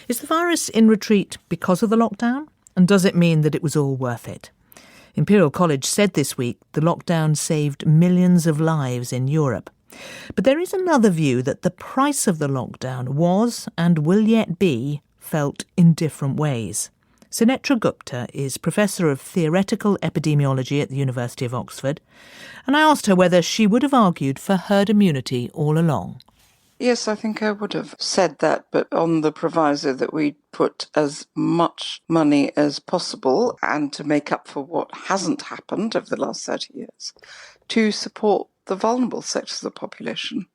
Is the virus in retreat because of the lockdown? And does it mean that it was all worth it? Imperial College said this week the lockdown saved millions of lives in Europe. But there is another view that the price of the lockdown was, and will yet be, felt in different ways. Sunetra Gupta is Professor of Theoretical Epidemiology at the University of Oxford, and I asked her whether she would have argued for herd immunity all along. Yes, I think I would have said that, but on the proviso that we put as much money as possible, and to make up for what hasn't happened over the last 30 years, to support the vulnerable sectors of the population.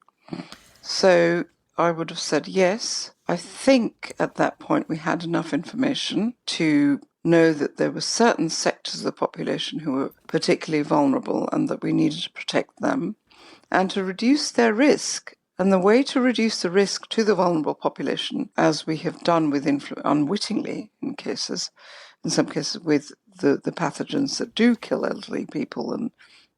So I would have said yes. I think at that point we had enough information to know that there were certain sectors of the population who were particularly vulnerable and that we needed to protect them and to reduce their risk. And the way to reduce the risk to the vulnerable population, as we have done with unwittingly in some cases with the pathogens that do kill elderly people and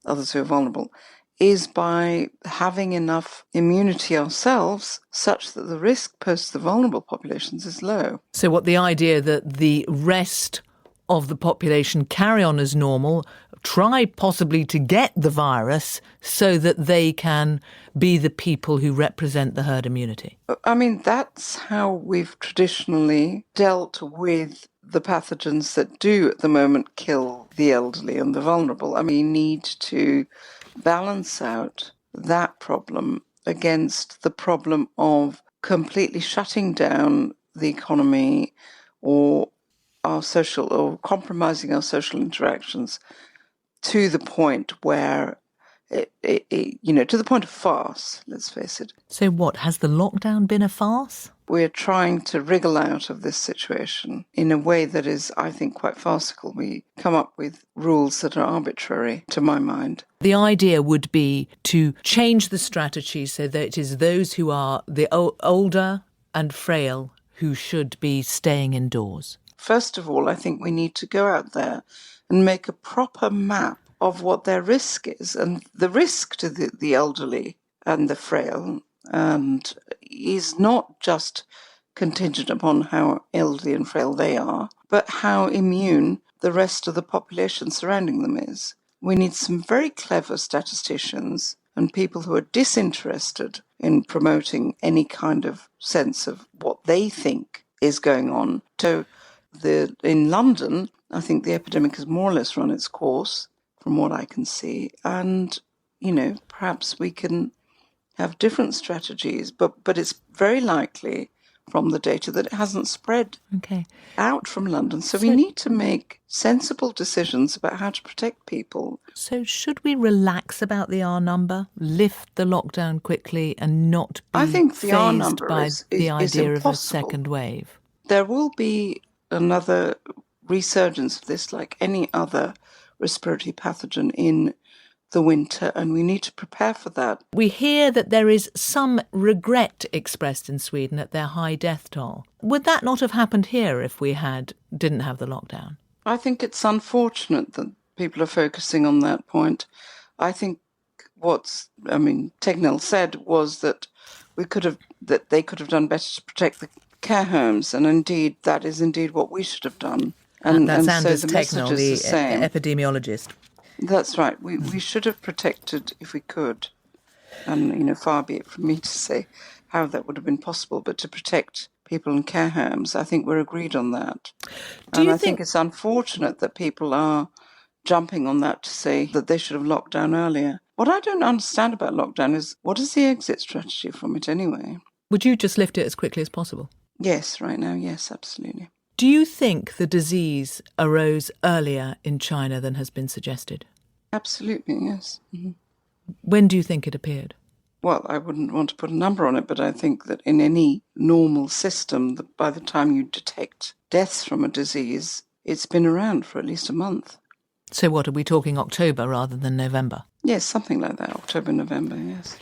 others who are vulnerable, is by having enough immunity ourselves such that the risk posed to the vulnerable populations is low. So what the idea that the rest of the population carry on as normal, try possibly to get the virus so that they can be the people who represent the herd immunity? I mean, that's how we've traditionally dealt with the pathogens that do at the moment kill the elderly and the vulnerable. I mean, we need to balance out that problem against the problem of completely shutting down the economy or compromising our social interactions to the point where to the point of farce, let's face it. So what, has the lockdown been a farce? We're trying to wriggle out of this situation in a way that is, I think, quite farcical. We come up with rules that are arbitrary, to my mind. The idea would be to change the strategy so that it is those who are the older and frail who should be staying indoors. First of all, I think we need to go out there and make a proper map of what their risk is. And the risk to the elderly and the frail and is not just contingent upon how elderly and frail they are, but how immune the rest of the population surrounding them is. We need some very clever statisticians and people who are disinterested in promoting any kind of sense of what they think is going on. So in London, I think the epidemic has more or less run its course, from what I can see. And, perhaps we can have different strategies, but it's very likely from the data that it hasn't spread out from London. So we need to make sensible decisions about how to protect people. So should we relax about the R number, lift the lockdown quickly and not be fazed by the idea of a second wave? There will be another resurgence of this like any other respiratory pathogen in the winter, and we need to prepare for that. We hear that there is some regret expressed in Sweden at their high death toll. Would that not have happened here if we didn't have the lockdown? I think it's unfortunate that people are focusing on that point. I think Tegnell said was that they could have done better to protect the care homes, and indeed that is indeed what we should have done. And that's so Tegnell, the epidemiologist. That's right. We should have protected if we could. And, far be it from me to say how that would have been possible, but to protect people in care homes, I think we're agreed on that. I think it's unfortunate that people are jumping on that to say that they should have locked down earlier. What I don't understand about lockdown is, what is the exit strategy from it anyway? Would you just lift it as quickly as possible? Yes, right now, yes, absolutely. Do you think the disease arose earlier in China than has been suggested? Absolutely, yes. Mm-hmm. When do you think it appeared? Well, I wouldn't want to put a number on it, but I think that in any normal system, that by the time you detect deaths from a disease, it's been around for at least a month. So what, are we talking October rather than November? Yes, something like that, October, November, yes.